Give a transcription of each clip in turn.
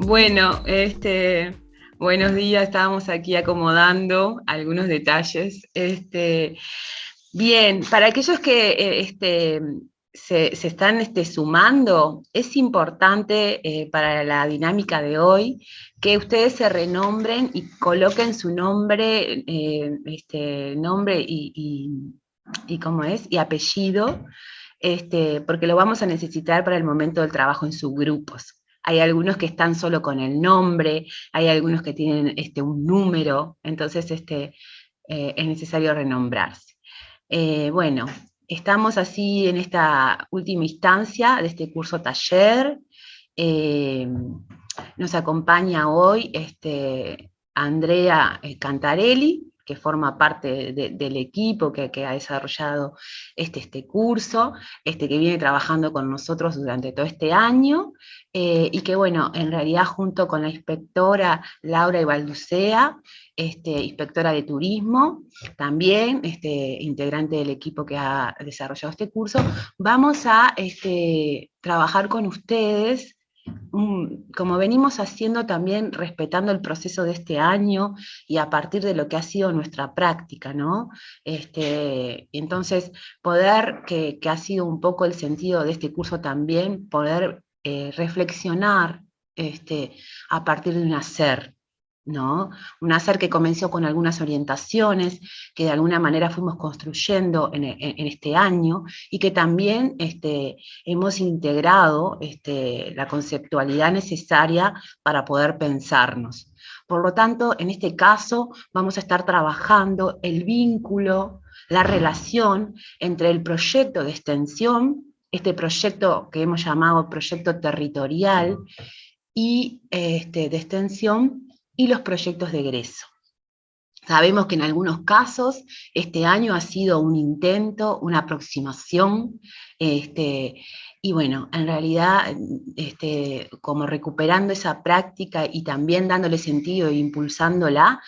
Bueno, buenos días, estábamos aquí acomodando algunos detalles. Bien, para aquellos que se están sumando, es importante para la dinámica de hoy que ustedes se renombren y coloquen su nombre, nombre y cómo es, y apellido, porque lo vamos a necesitar para el momento del trabajo en subgrupos. Hay algunos que están solo con el nombre, hay algunos que tienen un número, entonces es necesario renombrarse. Bueno, estamos así en esta última instancia de este curso taller. Eh, Nos acompaña hoy Andrea Cantarelli, que forma parte del equipo que ha desarrollado este curso, que viene trabajando con nosotros durante todo este año, y que bueno, en realidad junto con la inspectora Laura Ibalducea, inspectora de turismo, también integrante del equipo que ha desarrollado este curso, vamos a trabajar con ustedes como venimos haciendo también respetando el proceso de este año y a partir de lo que ha sido nuestra práctica, ¿no? Entonces, que ha sido un poco el sentido de este curso también, poder reflexionar a partir de un hacer, ¿no? Un hacer que comenzó con algunas orientaciones que de alguna manera fuimos construyendo en este año y que también hemos integrado la conceptualidad necesaria para poder pensarnos. Por lo tanto, en este caso vamos a estar trabajando el vínculo, la relación entre el proyecto de extensión, este proyecto que hemos llamado proyecto territorial y de extensión, y los proyectos de egreso. Sabemos que en algunos casos este año ha sido un intento, una aproximación, y bueno, en realidad como recuperando esa práctica y también dándole sentido e impulsándola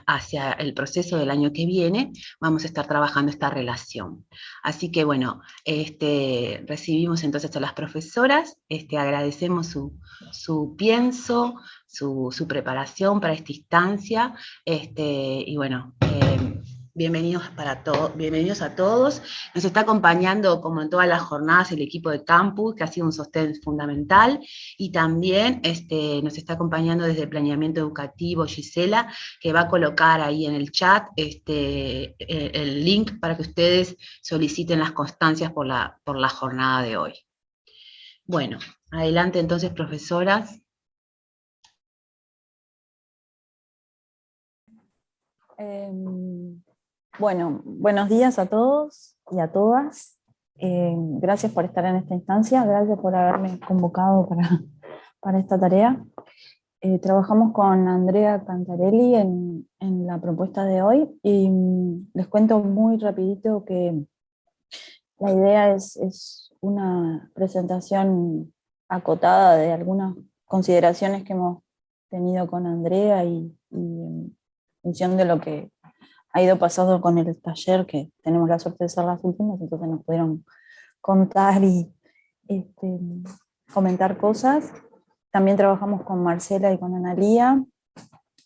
hacia el proceso del año que viene, vamos a estar trabajando esta relación. Así que bueno, recibimos entonces a las profesoras, agradecemos su pienso, su preparación para esta instancia, y bueno, bienvenidos a todos. Nos está acompañando, como en todas las jornadas, el equipo de campus, que ha sido un sostén fundamental, y también nos está acompañando desde el planeamiento educativo Gisela, que va a colocar ahí en el chat el link para que ustedes soliciten las constancias por la jornada de hoy. Bueno, adelante entonces, profesoras. Bueno, buenos días a todos y a todas. Gracias por estar en esta instancia, gracias por haberme convocado para esta tarea. Trabajamos con Andrea Cantarelli en la propuesta de hoy y les cuento muy rapidito que la idea es una presentación acotada de algunas consideraciones que hemos tenido con Andrea y en función de lo que ha ido pasando con el taller, que tenemos la suerte de ser las últimas, entonces nos pudieron contar y este, comentar cosas. También trabajamos con Marcela y con Analía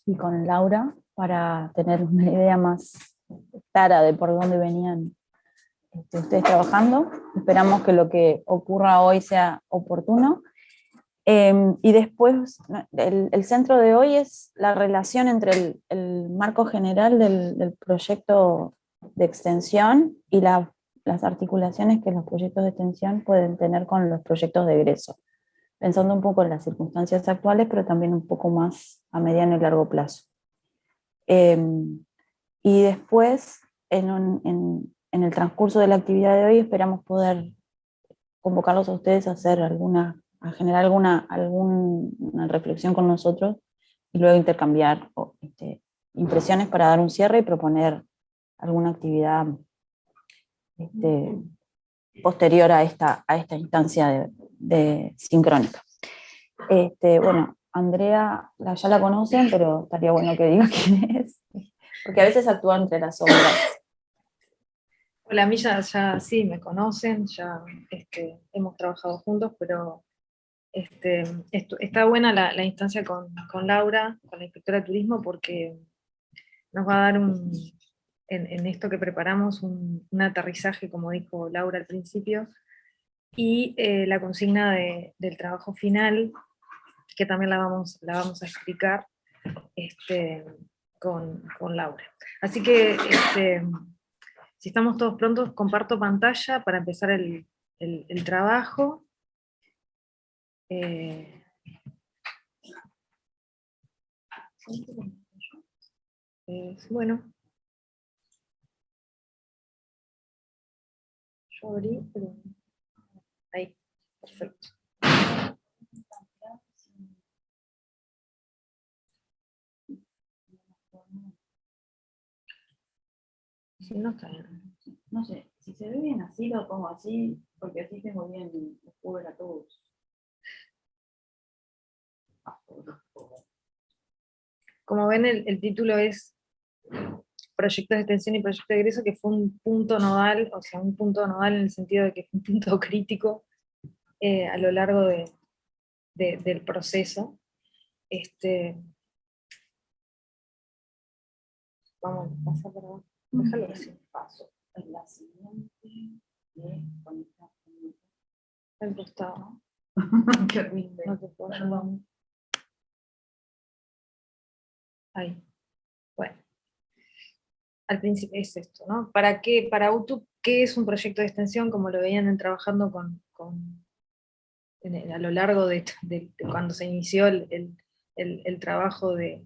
y con Laura para tener una idea más clara de por dónde venían ustedes trabajando. Esperamos que lo que ocurra hoy sea oportuno. Y después, el centro de hoy es la relación entre el marco general del proyecto de extensión y las articulaciones que los proyectos de extensión pueden tener con los proyectos de egreso, pensando un poco en las circunstancias actuales, pero también un poco más a mediano y largo plazo. Y después, en el transcurso de la actividad de hoy, esperamos poder convocarlos a ustedes a hacer a generar alguna reflexión con nosotros y luego intercambiar impresiones para dar un cierre y proponer alguna actividad posterior a esta instancia de sincrónica. Bueno, Andrea ya la conocen, pero estaría bueno que diga quién es, porque a veces actúa entre las sombras. Hola, a mí ya sí me conocen, ya hemos trabajado juntos, pero Está buena la instancia con Laura, con la inspectora de turismo, porque nos va a dar en esto que preparamos un aterrizaje, como dijo Laura al principio, y la consigna del trabajo final, que también la vamos a explicar con Laura. Así que si estamos todos prontos, comparto pantalla para empezar el trabajo. Bueno, yo abrí, pero ahí, perfecto. Si no está bien. No sé, si se ve bien así, lo pongo así, porque así tengo bien los cubos a todos. Como ven, el título es Proyectos de extensión y proyecto de egreso, que fue un punto nodal, o sea, un punto nodal en el sentido de que fue un punto crítico a lo largo del proceso. Vamos a pasar por abajo. Déjalo así. Paso. En la siguiente de conectar. Al costado. Qué horrible. No te puedo ayudar. Ahí. Bueno. Al principio es esto, ¿no? ¿Para qué? Para UTU, ¿qué es un proyecto de extensión? Como lo veían trabajando a lo largo de cuando se inició el trabajo del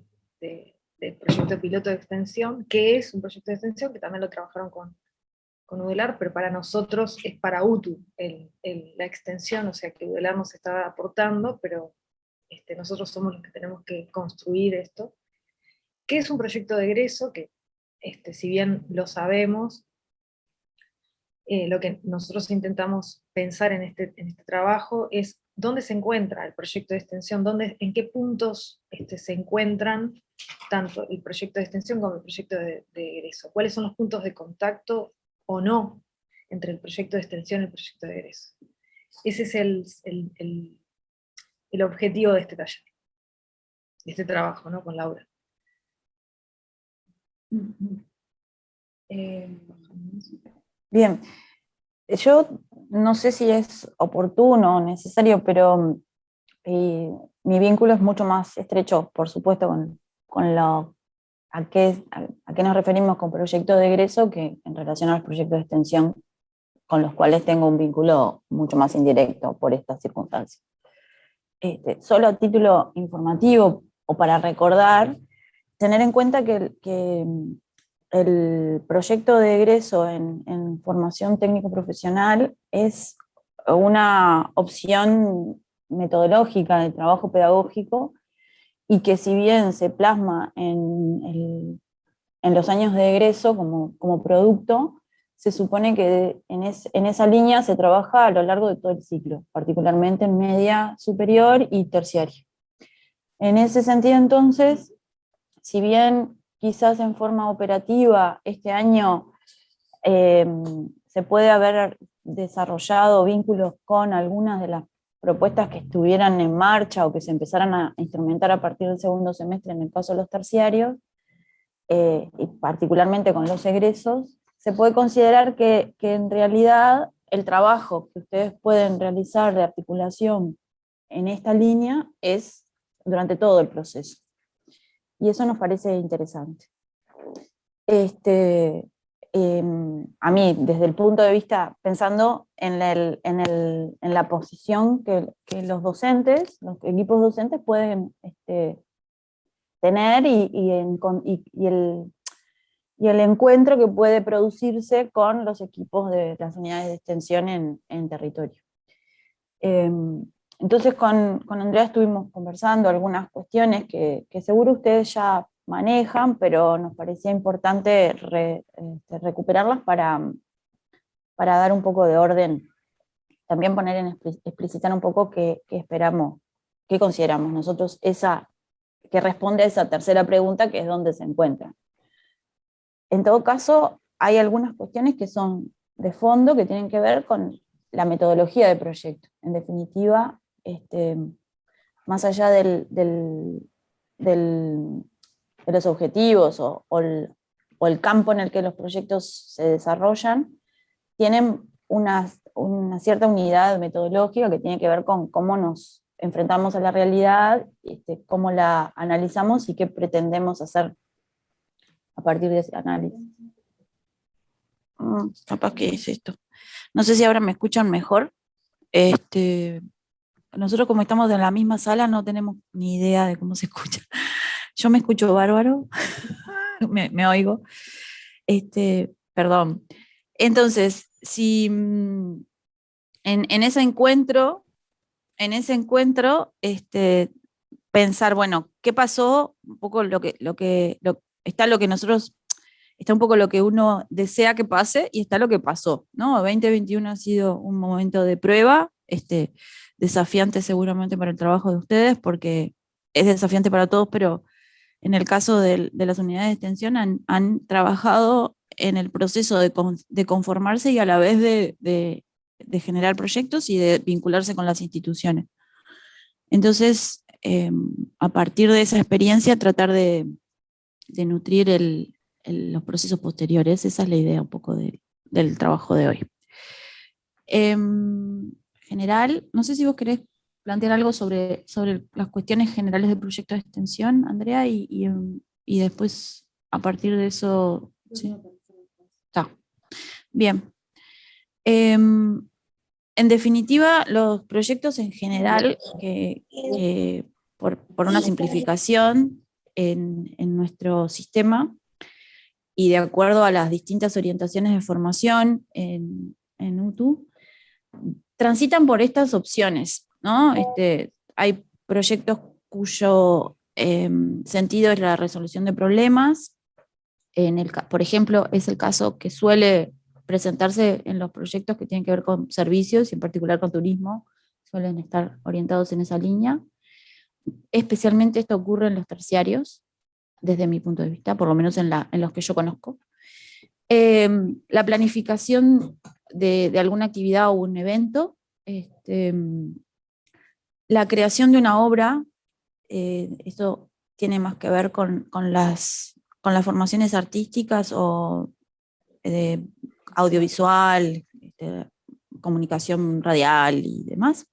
proyecto piloto de extensión. ¿Qué es un proyecto de extensión? Que también lo trabajaron con UDELAR, pero para nosotros es para UTU la extensión, o sea que UDELAR nos está aportando, pero nosotros somos los que tenemos que construir esto. ¿Qué es un proyecto de egreso? Que si bien lo sabemos, lo que nosotros intentamos pensar en este trabajo es dónde se encuentra el proyecto de extensión, en qué puntos se encuentran tanto el proyecto de extensión como el proyecto de egreso, cuáles son los puntos de contacto o no entre el proyecto de extensión y el proyecto de egreso. Ese es el objetivo de este taller, de este trabajo, ¿no? Con Laura. Bien, yo no sé si es oportuno o necesario, pero mi vínculo es mucho más estrecho, por supuesto, con a qué nos referimos con proyecto de egreso que en relación a los proyectos de extensión con los cuales tengo un vínculo mucho más indirecto por estas circunstancias. Solo a título informativo o para recordar, tener en cuenta que el proyecto de egreso en formación técnico-profesional es una opción metodológica de trabajo pedagógico y que si bien se plasma en los años de egreso como producto, se supone que en esa línea se trabaja a lo largo de todo el ciclo, particularmente en media superior y terciaria. En ese sentido, entonces, si bien quizás en forma operativa este año se puede haber desarrollado vínculos con algunas de las propuestas que estuvieran en marcha o que se empezaran a instrumentar a partir del segundo semestre en el caso de los terciarios, y particularmente con los egresos, se puede considerar que en realidad el trabajo que ustedes pueden realizar de articulación en esta línea es durante todo el proceso. Y eso nos parece interesante. A mí, desde el punto de vista, pensando en la posición que los docentes, los equipos docentes pueden tener y el encuentro que puede producirse con los equipos de las unidades de extensión en territorio. Entonces con Andrea estuvimos conversando algunas cuestiones que seguro ustedes ya manejan, pero nos parecía importante recuperarlas para dar un poco de orden, también explicitar un poco qué esperamos, qué consideramos nosotros que responde a esa tercera pregunta, que es dónde se encuentra. En todo caso, hay algunas cuestiones que son de fondo, que tienen que ver con la metodología del proyecto. En definitiva, más allá de los objetivos o el campo en el que los proyectos se desarrollan, tienen una cierta unidad metodológica que tiene que ver con cómo nos enfrentamos a la realidad, cómo la analizamos y qué pretendemos hacer a partir de ese análisis. Capaz que es esto. No sé si ahora me escuchan mejor. Nosotros, como estamos en la misma sala, no tenemos ni idea de cómo se escucha. Yo me escucho bárbaro, me oigo. Perdón. Entonces, si en ese encuentro, pensar, bueno, ¿qué pasó? Un poco está un poco lo que uno desea que pase y está lo que pasó, ¿no? 2021 ha sido un momento de prueba, desafiante seguramente para el trabajo de ustedes, porque es desafiante para todos, pero en el caso de las unidades de extensión han trabajado en el proceso de conformarse y a la vez de generar proyectos y de vincularse con las instituciones. Entonces, a partir de esa experiencia, tratar de nutrir los procesos posteriores. Esa es la idea un poco del trabajo de hoy. General, no sé si vos querés plantear algo sobre las cuestiones generales del proyecto de extensión, Andrea, y después, a partir de eso... ¿sí? Está. Bien. En definitiva, los proyectos en general, por una simplificación en nuestro sistema, y de acuerdo a las distintas orientaciones de formación en UTU, transitan por estas opciones, ¿no? Hay proyectos cuyo sentido es la resolución de problemas. Por ejemplo, es el caso que suele presentarse en los proyectos que tienen que ver con servicios, y en particular con turismo, suelen estar orientados en esa línea. Especialmente esto ocurre en los terciarios, desde mi punto de vista, por lo menos en los que yo conozco. La planificación de alguna actividad o un evento, la creación de una obra, esto tiene más que ver con las formaciones artísticas o audiovisual, comunicación radial y demás.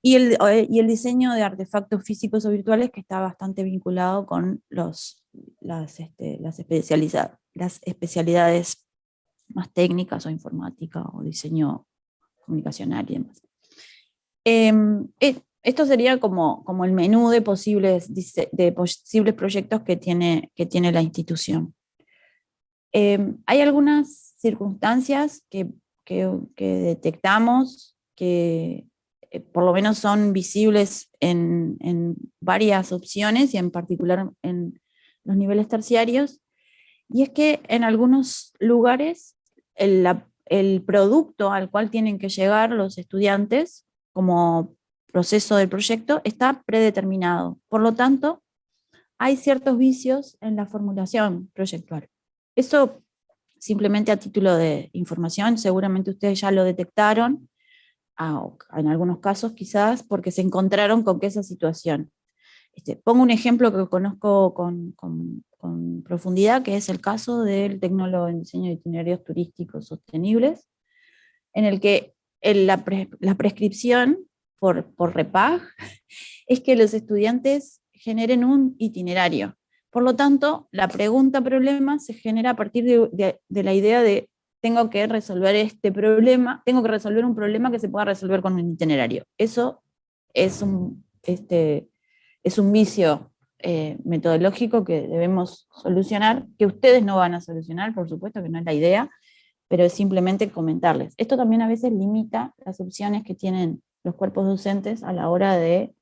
Y el diseño de artefactos físicos o virtuales, que está bastante vinculado con las especialidades más técnicas o informática o diseño comunicacional y demás. Esto sería como el menú de posibles proyectos que tiene la institución. Hay algunas circunstancias que detectamos que por lo menos son visibles en varias opciones y en particular en los niveles terciarios, y es que en algunos lugares el producto al cual tienen que llegar los estudiantes como proceso del proyecto está predeterminado. Por lo tanto, hay ciertos vicios en la formulación proyectual. Eso simplemente a título de información, seguramente ustedes ya lo detectaron, en algunos casos quizás porque se encontraron con que esa situación. Pongo un ejemplo que conozco con profundidad, que es el caso del tecnólogo en diseño de itinerarios turísticos sostenibles, en el que la prescripción por REPAG es que los estudiantes generen un itinerario. Por lo tanto, la pregunta-problema se genera a partir de la idea de tengo que resolver este problema, tengo que resolver un problema que se pueda resolver con un itinerario. Eso es un vicio metodológico que debemos solucionar, que ustedes no van a solucionar, por supuesto que no es la idea, pero es simplemente comentarles. Esto también a veces limita las opciones que tienen los cuerpos docentes a la hora de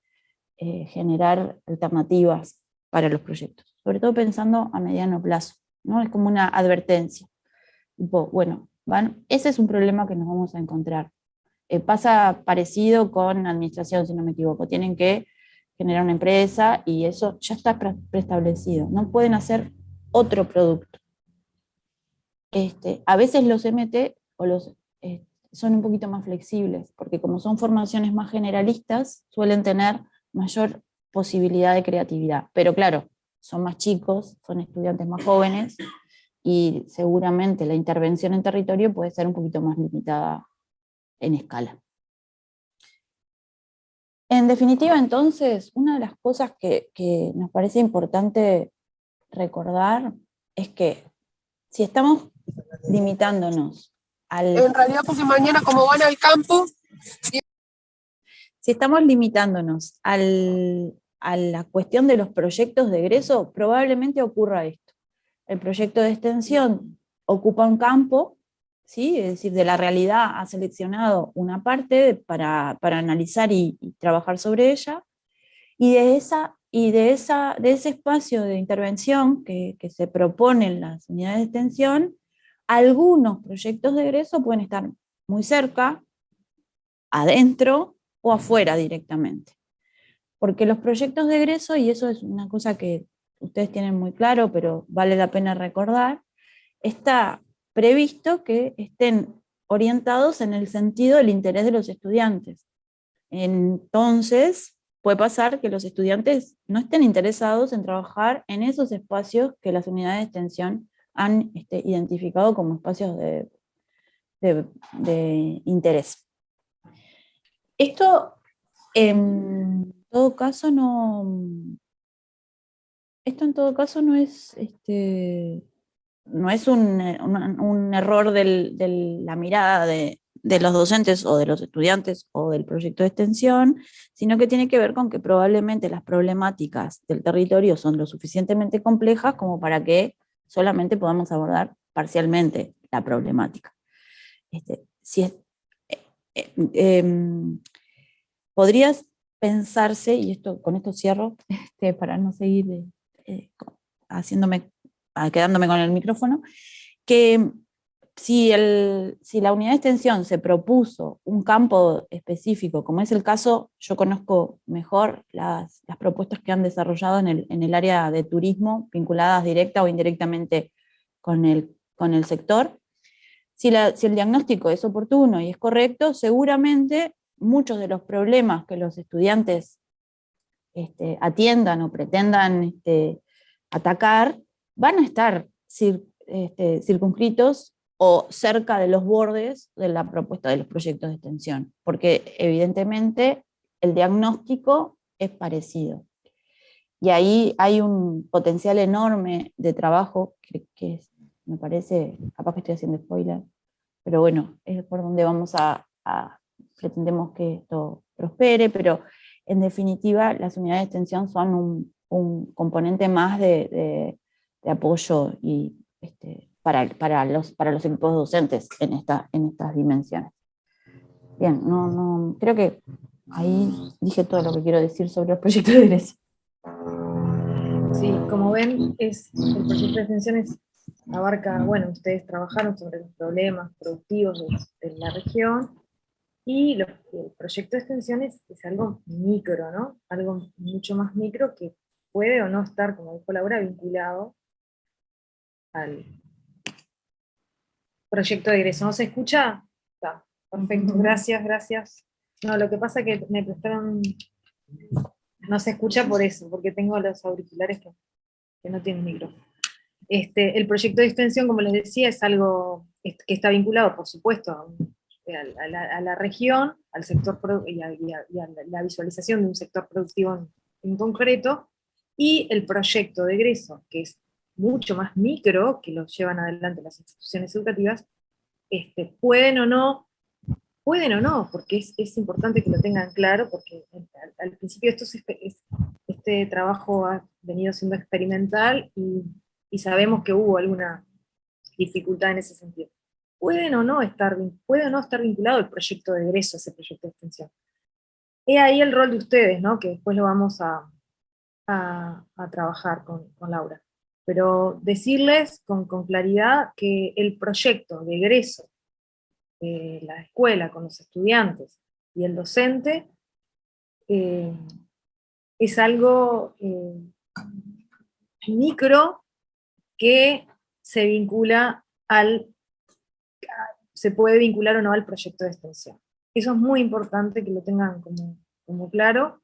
generar alternativas para los proyectos, sobre todo pensando a mediano plazo, ¿no? Es como una advertencia. Bueno, ese es un problema que nos vamos a encontrar. Pasa parecido con administración, si no me equivoco. Tienen que generar una empresa y eso ya está preestablecido. No pueden hacer otro producto. A veces los MT o son un poquito más flexibles, porque como son formaciones más generalistas, suelen tener mayor posibilidad de creatividad. Pero claro, son más chicos, son estudiantes más jóvenes, y seguramente la intervención en territorio puede ser un poquito más limitada en escala. En definitiva, entonces, una de las cosas que nos parece importante recordar es que si estamos limitándonos En realidad, porque mañana como van al campo... Si estamos limitándonos a la cuestión de los proyectos de egreso, probablemente ocurra esto. El proyecto de extensión ocupa un campo, ¿sí? Es decir, de la realidad ha seleccionado una parte para analizar y trabajar sobre ella, y de ese espacio de intervención que se proponen las unidades de extensión, algunos proyectos de egreso pueden estar muy cerca, adentro o afuera directamente. Porque los proyectos de egreso, y eso es una cosa que ustedes tienen muy claro, pero vale la pena recordar, está previsto que estén orientados en el sentido del interés de los estudiantes. Entonces, puede pasar que los estudiantes no estén interesados en trabajar en esos espacios que las unidades de extensión han identificado como espacios de interés. Esto, en todo caso, no es, no es un error de la mirada de los docentes o de los estudiantes o del proyecto de extensión, sino que tiene que ver con que probablemente las problemáticas del territorio son lo suficientemente complejas como para que solamente podamos abordar parcialmente la problemática. Si es, podrías pensarse, y con esto cierro, para no seguir quedándome con el micrófono, que si la unidad de extensión se propuso un campo específico, como es el caso, yo conozco mejor las propuestas que han desarrollado en el área de turismo, vinculadas directa o indirectamente con el sector. Si el diagnóstico es oportuno y es correcto, seguramente muchos de los problemas que los estudiantes atiendan o pretendan atacar van a estar circunscritos o cerca de los bordes de la propuesta de los proyectos de extensión, porque evidentemente el diagnóstico es parecido. Y ahí hay un potencial enorme de trabajo que me parece, capaz que estoy haciendo spoiler, pero bueno, es por donde pretendemos que esto prospere, pero en definitiva las unidades de extensión son un componente más de apoyo y para los equipos docentes en estas dimensiones. Bien, creo que ahí dije todo lo que quiero decir sobre los proyectos de egreso. Sí, como ven, el proyecto de extensión abarca, bueno, ustedes trabajaron sobre los problemas productivos de la región, y el proyecto de extensión es algo micro, ¿no? Algo mucho más micro que puede o no estar, como dijo Laura, vinculado al proyecto de egreso. ¿No se escucha? Está, perfecto, gracias. No, lo que pasa es que me prestaron... No se escucha por eso, porque tengo los auriculares que no tienen micrófono. El proyecto de extensión, como les decía, es algo que está vinculado, por supuesto, a la región, al sector y a la visualización de un sector productivo en concreto, y el proyecto de egreso, que es mucho más micro, que lo llevan adelante las instituciones educativas, pueden o no, porque es importante que lo tengan claro, porque al principio este trabajo ha venido siendo experimental y sabemos que hubo alguna dificultad en ese sentido. Puede o no estar vinculado el proyecto de egreso a ese proyecto de extensión. He ahí el rol de ustedes, ¿no? Que después lo vamos a trabajar con Laura. Pero decirles con claridad que el proyecto de egreso de la escuela con los estudiantes y el docente es algo micro que se vincula se puede vincular o no al proyecto de extensión. Eso es muy importante que lo tengan como claro,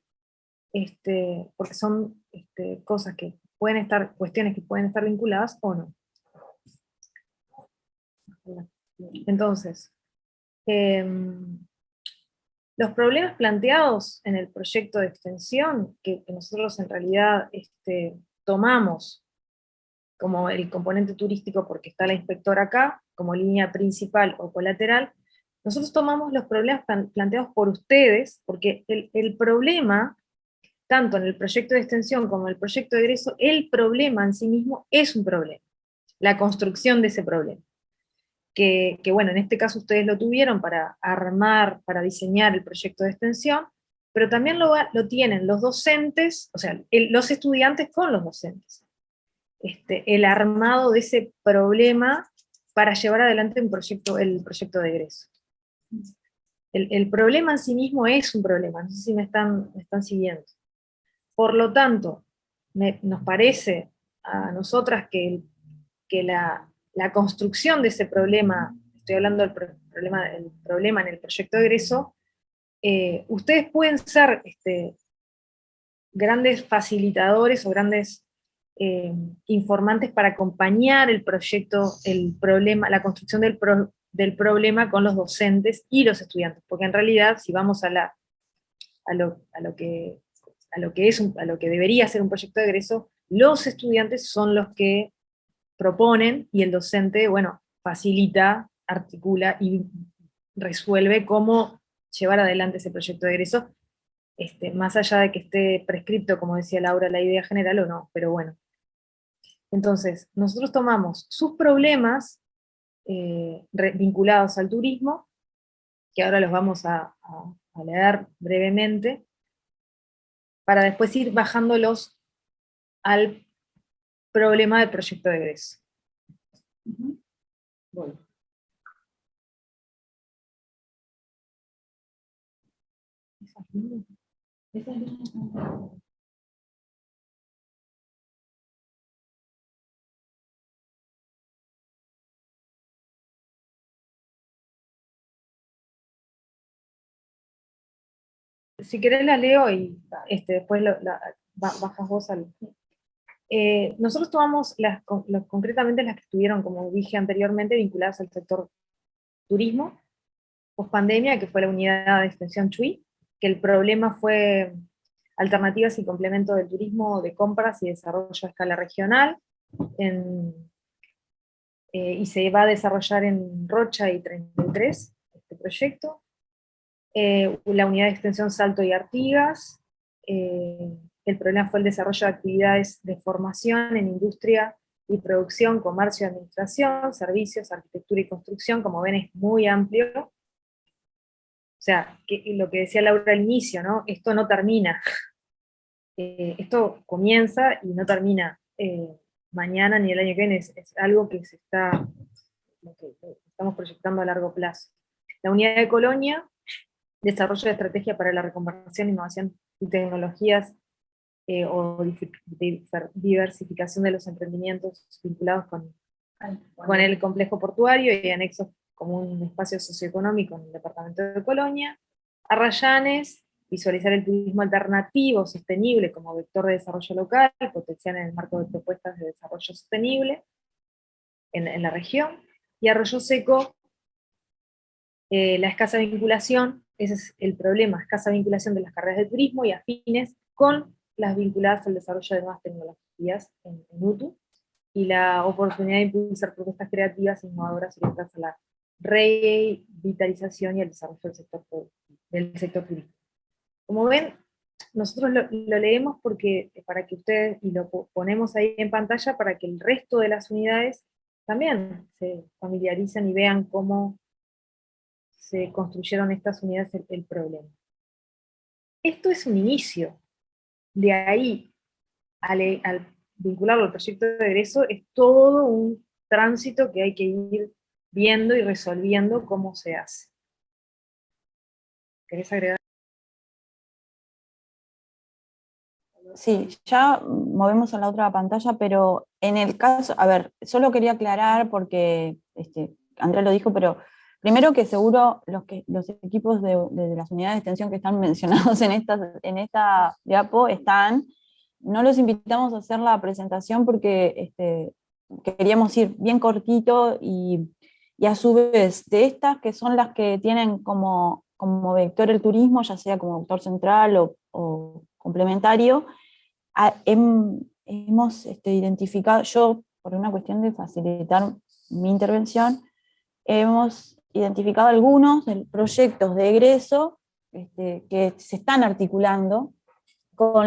porque son cosas que pueden estar, cuestiones que pueden estar vinculadas o no. Entonces, los problemas planteados en el proyecto de extensión, que nosotros en realidad tomamos como el componente turístico porque está la inspectora acá, como línea principal o colateral, nosotros tomamos los problemas planteados por ustedes, porque el problema, tanto en el proyecto de extensión como en el proyecto de egreso, el problema en sí mismo es un problema, la construcción de ese problema. Que bueno, en este caso ustedes lo tuvieron para armar, para diseñar el proyecto de extensión, pero también lo tienen los docentes, o sea, los estudiantes con los docentes. El armado de ese problema para llevar adelante el proyecto de egreso. El problema en sí mismo es un problema, no sé si me están siguiendo. Por lo tanto, nos parece a nosotras que la construcción de ese problema, estoy hablando del problema en el proyecto de egreso, ustedes pueden ser grandes facilitadores o grandes informantes para acompañar el proyecto, el problema, la construcción del problema con los docentes y los estudiantes, porque en realidad, si vamos a lo que debería ser un proyecto de egreso, los estudiantes son los que proponen y el docente, bueno, facilita, articula y resuelve cómo llevar adelante ese proyecto de egreso, más allá de que esté prescripto, como decía Laura, la idea general o no, pero bueno. Entonces, nosotros tomamos sus problemas vinculados al turismo, que ahora los vamos a leer brevemente, para después ir bajándolos al problema del proyecto de egreso. Bueno. Si querés la leo y después bajas vos al... nosotros tomamos concretamente las que estuvieron, como dije anteriormente, vinculadas al sector turismo, pospandemia, que fue la unidad de extensión CHUI, que el problema fue alternativas y complemento del turismo de compras y desarrollo a escala regional, y se va a desarrollar en Rocha y 33, este proyecto. La unidad de extensión Salto y Artigas. El problema fue el desarrollo de actividades de formación en industria y producción, comercio y administración, servicios, arquitectura y construcción, como ven es muy amplio. O sea, lo que decía Laura al inicio, ¿no? Esto no termina. Esto comienza y no termina mañana ni el año que viene, es algo que estamos proyectando a largo plazo. La unidad de Colonia, desarrollo de estrategia para la reconversión, innovación y tecnologías, o diversificación de los emprendimientos vinculados con el complejo portuario y anexos como un espacio socioeconómico en el departamento de Colonia. Arrayanes, visualizar el turismo alternativo, sostenible, como vector de desarrollo local, potenciar en el marco de propuestas de desarrollo sostenible en la región. Y Arroyo Seco, la escasa vinculación, ese es el problema, escasa vinculación de las carreras de turismo y afines con las vinculadas al desarrollo de nuevas tecnologías en UTU, y la oportunidad de impulsar propuestas creativas e innovadoras orientadas a la revitalización y el desarrollo del sector turístico. Como ven, nosotros lo leemos para que ustedes, y lo ponemos ahí en pantalla para que el resto de las unidades también se familiaricen y vean cómo se construyeron estas unidades el problema. Esto es un inicio. De ahí, al vincularlo al proyecto de egreso, es todo un tránsito que hay que ir viendo y resolviendo cómo se hace. ¿Querés agregar? Sí, ya movemos a la otra pantalla, pero en el caso, a ver, solo quería aclarar porque Andrea lo dijo, pero Primero que seguro los equipos de las unidades de extensión que están mencionados en esta diapo no los invitamos a hacer la presentación porque queríamos ir bien cortito y a su vez de estas que son las que tienen como vector el turismo, ya sea como vector central o complementario, hemos identificado, yo por una cuestión de facilitar mi intervención, hemos identificado algunos proyectos de egreso que se están articulando con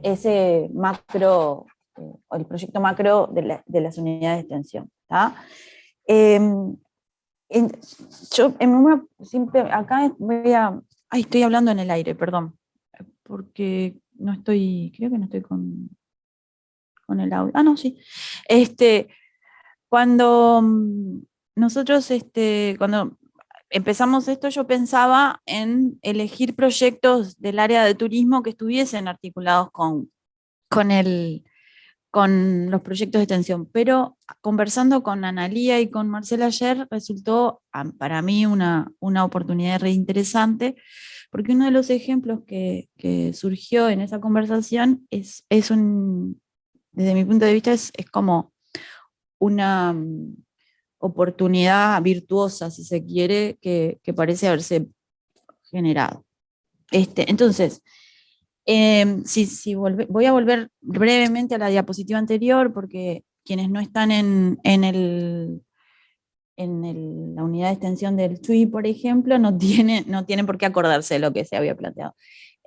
ese macro, o el proyecto macro de las unidades de extensión. Acá estoy hablando en el aire, perdón, porque creo que no estoy con el audio. Ah, no, sí. Cuando nosotros, cuando empezamos esto, yo pensaba en elegir proyectos del área de turismo que estuviesen articulados con los proyectos de extensión, pero conversando con Analía y con Marcela ayer, resultó para mí una oportunidad re interesante, porque uno de los ejemplos que surgió en esa conversación desde mi punto de vista, es como una oportunidad virtuosa, si se quiere, que parece haberse generado. Entonces, voy a volver brevemente a la diapositiva anterior, porque quienes no están en la unidad de extensión del TUI, por ejemplo, no tienen por qué acordarse de lo que se había planteado.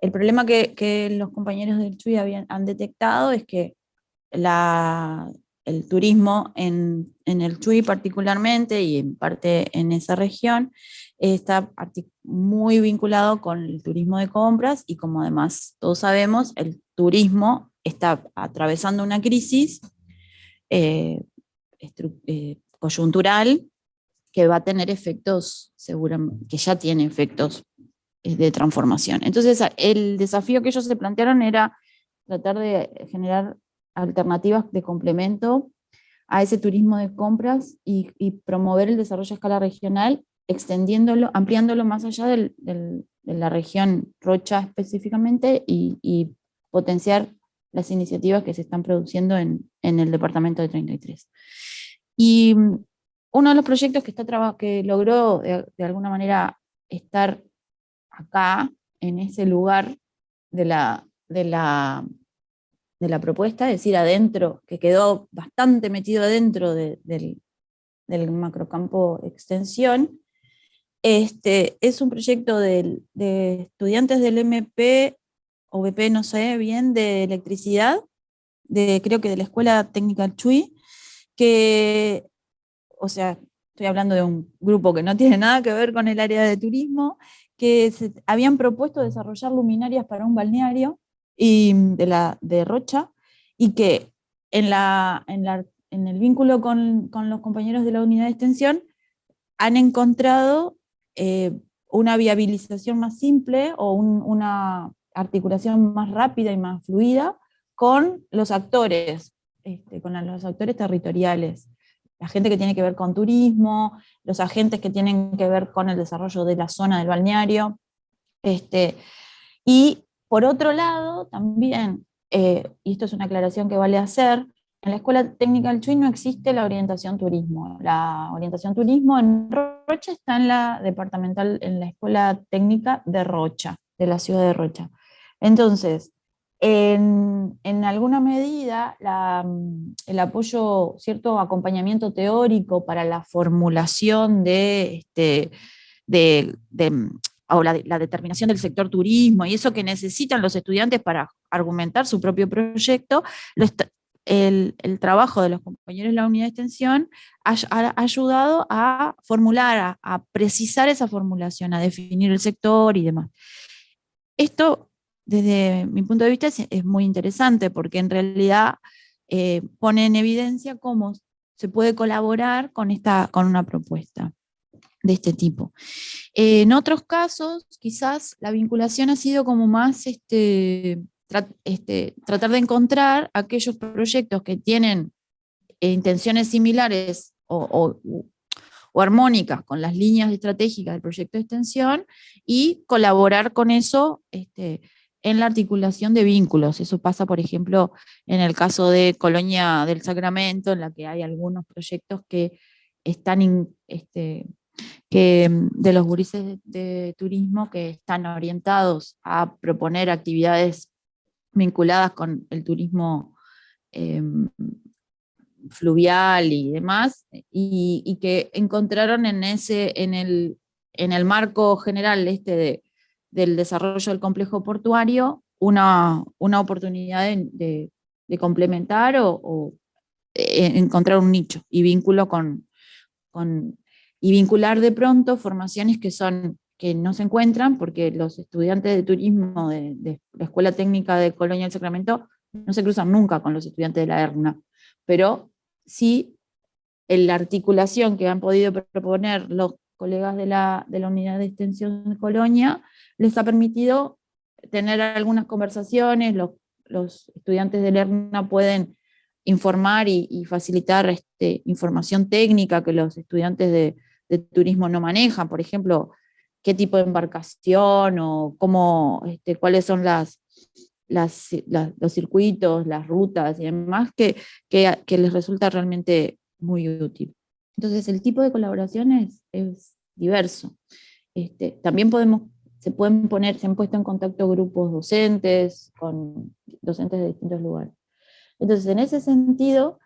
El problema que los compañeros del TUI han detectado es que el turismo en el Chuy particularmente, y en parte en esa región, está muy vinculado con el turismo de compras, y como además todos sabemos, el turismo está atravesando una crisis coyuntural que va a tener efectos, seguramente, que ya tiene efectos de transformación. Entonces, el desafío que ellos se plantearon era tratar de generar alternativas de complemento a ese turismo de compras y promover el desarrollo a escala regional, extendiéndolo, ampliándolo más allá de la región Rocha específicamente, y potenciar las iniciativas que se están produciendo en el departamento de 33. Y uno de los proyectos que logró de alguna manera estar acá, en ese lugar de la propuesta, es decir, adentro, que quedó bastante metido adentro del macrocampo extensión, es un proyecto de estudiantes del MP o BP, no sé bien, de electricidad, creo que de la Escuela Técnica Chuy, que, o sea, estoy hablando de un grupo que no tiene nada que ver con el área de turismo, que habían propuesto desarrollar luminarias para un balneario de Rocha, y que en el vínculo con los compañeros de la unidad de extensión han encontrado una viabilización más simple, o una articulación más rápida y más fluida con los actores, con los actores territoriales, la gente que tiene que ver con turismo, los agentes que tienen que ver con el desarrollo de la zona del balneario. Y por otro lado, también, y esto es una aclaración que vale hacer, en la Escuela Técnica del Chuy no existe la orientación turismo. La orientación turismo en Rocha está en la departamental, en la Escuela Técnica de Rocha, de la ciudad de Rocha. Entonces, en alguna medida, el apoyo, cierto acompañamiento teórico para la formulación o la determinación del sector turismo, y eso que necesitan los estudiantes para argumentar su propio proyecto, el trabajo de los compañeros de la unidad de extensión ha ayudado a formular, a precisar esa formulación, a definir el sector y demás. Esto, desde mi punto de vista, es muy interesante, porque en realidad pone en evidencia cómo se puede colaborar con una propuesta de este tipo. En otros casos, quizás la vinculación ha sido como más tratar de encontrar aquellos proyectos que tienen intenciones similares o o armónicas con las líneas estratégicas del proyecto de extensión y colaborar con eso en la articulación de vínculos. Eso pasa, por ejemplo, en el caso de Colonia del Sacramento, en la que hay algunos proyectos que están de los gurises de turismo que están orientados a proponer actividades vinculadas con el turismo fluvial y demás, y que encontraron en el marco general del desarrollo del complejo portuario una oportunidad de complementar o encontrar un nicho y vínculo y vincular de pronto formaciones que no se encuentran, porque los estudiantes de turismo de la Escuela Técnica de Colonia del Sacramento no se cruzan nunca con los estudiantes de la ERNA, pero sí la articulación que han podido proponer los colegas de la unidad de extensión de Colonia les ha permitido tener algunas conversaciones. Los estudiantes de la ERNA pueden informar y facilitar información técnica que los estudiantes de turismo no manejan, por ejemplo, qué tipo de embarcación o cuáles son los circuitos, las rutas y demás, que les resulta realmente muy útil. Entonces, el tipo de colaboración es diverso. También se han puesto en contacto grupos docentes, con docentes de distintos lugares. Entonces, en ese sentido,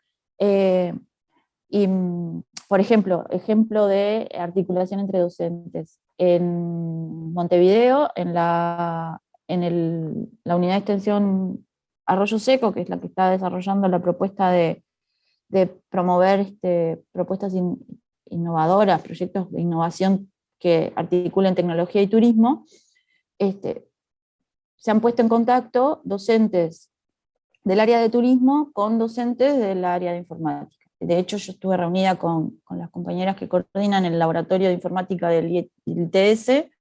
por ejemplo de articulación entre docentes. En Montevideo, en la unidad de extensión Arroyo Seco, que es la que está desarrollando la propuesta de promover propuestas innovadoras, proyectos de innovación que articulen tecnología y turismo, se han puesto en contacto docentes del área de turismo con docentes del área de informática. De hecho, yo estuve reunida con las compañeras que coordinan el laboratorio de informática del ITS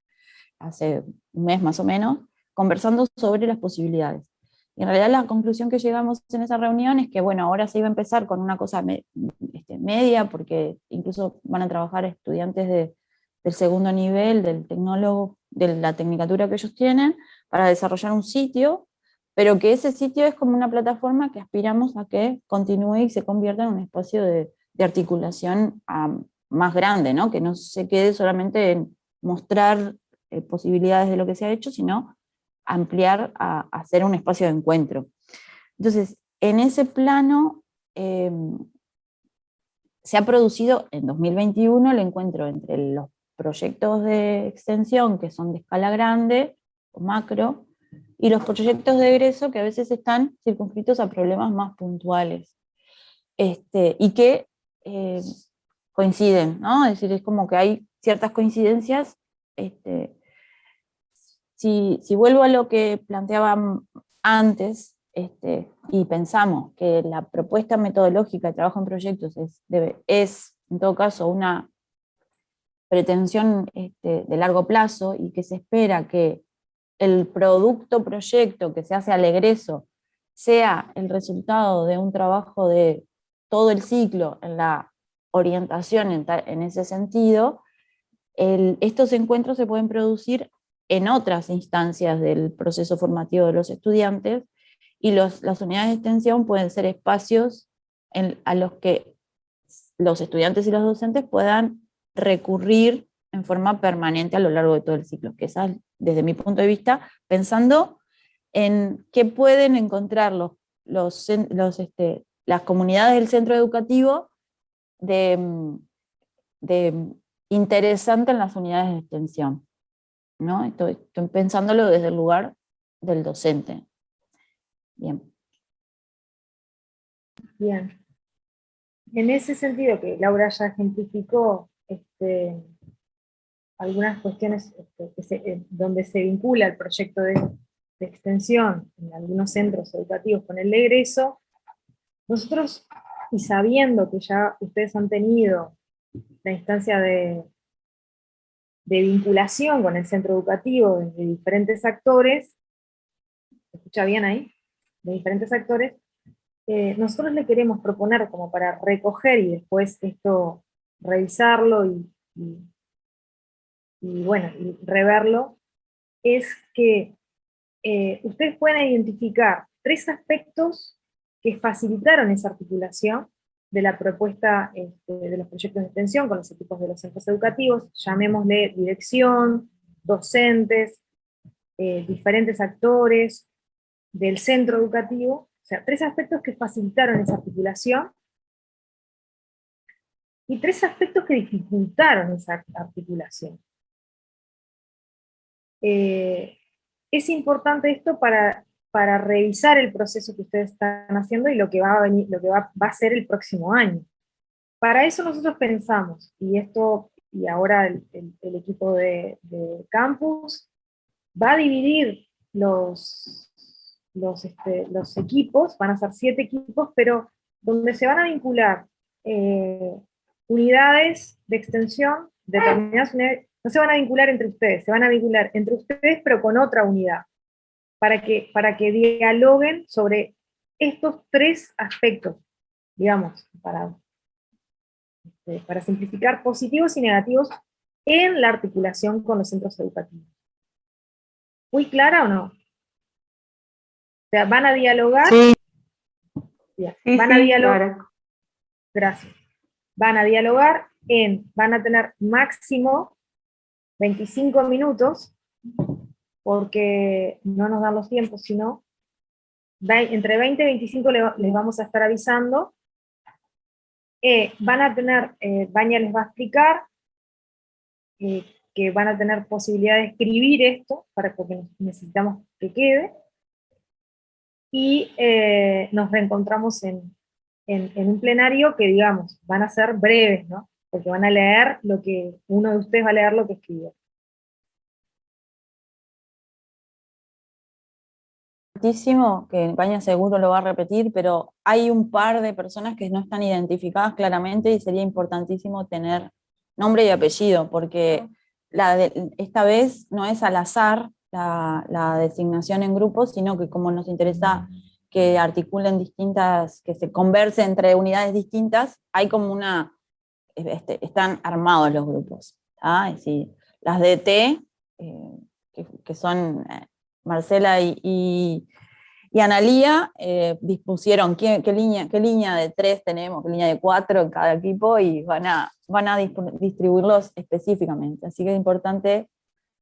hace un mes más o menos, conversando sobre las posibilidades. Y en realidad la conclusión que llegamos en esa reunión es que, bueno, ahora se iba a empezar con una cosa media, porque incluso van a trabajar estudiantes del segundo nivel, del tecnólogo, de la tecnicatura que ellos tienen, para desarrollar un sitio, pero que ese sitio es como una plataforma que aspiramos a que continúe y se convierta en un espacio de articulación más grande, ¿no? Que no se quede solamente en mostrar posibilidades de lo que se ha hecho, sino ampliar a hacer un espacio de encuentro. Entonces, en ese plano se ha producido en 2021 el encuentro entre los proyectos de extensión que son de escala grande o macro, y los proyectos de egreso que a veces están circunscritos a problemas más puntuales, y que coinciden, ¿no? Es decir, es como que hay ciertas coincidencias. Si vuelvo a lo que planteaba antes, y pensamos que la propuesta metodológica de trabajo en proyectos es en todo caso una pretensión de largo plazo, y que se espera que el producto proyecto que se hace al egreso sea el resultado de un trabajo de todo el ciclo en la orientación en ese sentido, estos encuentros se pueden producir en otras instancias del proceso formativo de los estudiantes, y las unidades de extensión pueden ser espacios a los que los estudiantes y los docentes puedan recurrir en forma permanente a lo largo de todo el ciclo, que esa es, desde mi punto de vista, pensando en qué pueden encontrar las comunidades del centro educativo de interesante en las unidades de extensión, ¿no? Estoy pensándolo desde el lugar del docente. Bien. Bien. En ese sentido que Laura ya ejemplificó algunas cuestiones donde se vincula el proyecto de extensión en algunos centros educativos con el egreso, nosotros, y sabiendo que ya ustedes han tenido la instancia de vinculación con el centro educativo desde diferentes actores, ¿se escucha bien ahí? De diferentes actores, nosotros le queremos proponer como para recoger y después esto revisarlo y bueno, y reverlo, es que ustedes pueden identificar 3 aspectos que facilitaron esa articulación de la propuesta de los proyectos de extensión con los equipos de los centros educativos, llamémosle dirección, docentes, diferentes actores del centro educativo, o sea, 3 aspectos que facilitaron esa articulación, y 3 aspectos que dificultaron esa articulación. Es importante esto para revisar el proceso que ustedes están haciendo y lo que va a venir, lo que va a ser el próximo año. Para eso nosotros pensamos, y ahora el equipo de campus va a dividir los equipos, van a ser 7 equipos, pero donde se van a vincular unidades de extensión, determinadas unidades, no se van a vincular entre ustedes, se van a vincular entre ustedes pero con otra unidad, para que dialoguen sobre estos 3 aspectos, digamos, para simplificar positivos y negativos en la articulación con los centros educativos. ¿Muy clara o no? O sea, van a dialogar. Sí. Van a dialogar. Claro. Gracias. Van a dialogar van a tener máximo 25 minutos, porque no nos dan los tiempos, sino entre 20 y 25 les vamos a estar avisando. Van a tener, Vania les va a explicar que van a tener posibilidad de escribir esto, porque necesitamos que quede, y nos reencontramos en un plenario que, digamos, van a ser breves, ¿no? Porque van a leer uno de ustedes va a leer lo que escribió. Que Vania seguro lo va a repetir, pero hay un par de personas que no están identificadas claramente y sería importantísimo tener nombre y apellido, porque esta vez no es al azar la designación en grupos, sino que como nos interesa que articulen que se conversen entre unidades distintas, hay como están armados los grupos, ¿tá? Es decir, las DT, que son Marcela y Analía, dispusieron qué línea de 3 tenemos, qué línea de 4 en cada equipo, y van a distribuirlos específicamente. Así que es importante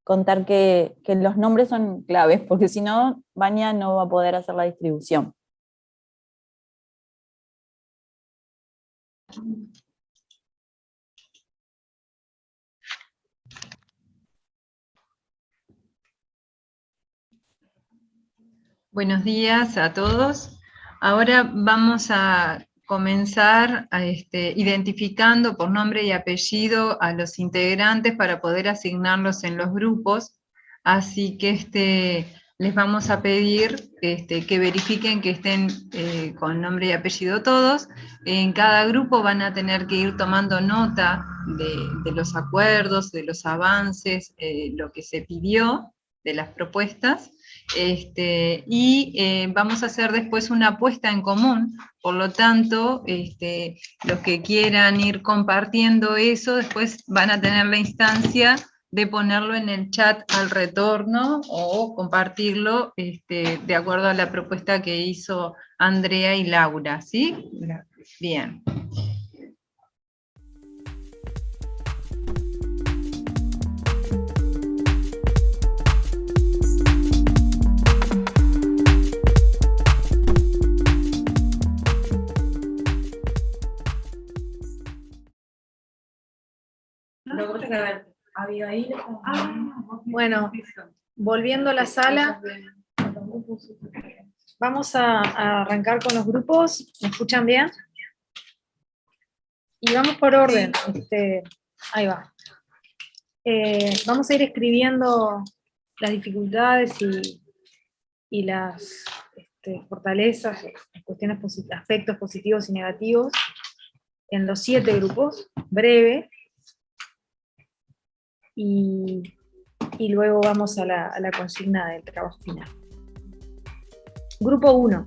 contar que los nombres son claves, porque si no, Vania no va a poder hacer la distribución. Buenos días a todos. Ahora vamos a comenzar identificando por nombre y apellido a los integrantes para poder asignarlos en los grupos. Así que les vamos a pedir que verifiquen que estén con nombre y apellido todos. En cada grupo van a tener que ir tomando nota de los acuerdos, de los avances, lo que se pidió, de las propuestas. Vamos a hacer después una puesta en común, por lo tanto, los que quieran ir compartiendo eso, después van a tener la instancia de ponerlo en el chat al retorno, o compartirlo de acuerdo a la propuesta que hizo Andrea y Laura, ¿sí? Bien. Bueno, volviendo a la sala, vamos a arrancar con los grupos. ¿Me escuchan bien? Y vamos por orden. Ahí va. Vamos a ir escribiendo las dificultades y las fortalezas, cuestiones aspectos positivos y negativos en los 7 grupos, breve. Y luego vamos a la consigna del trabajo final. Grupo 1.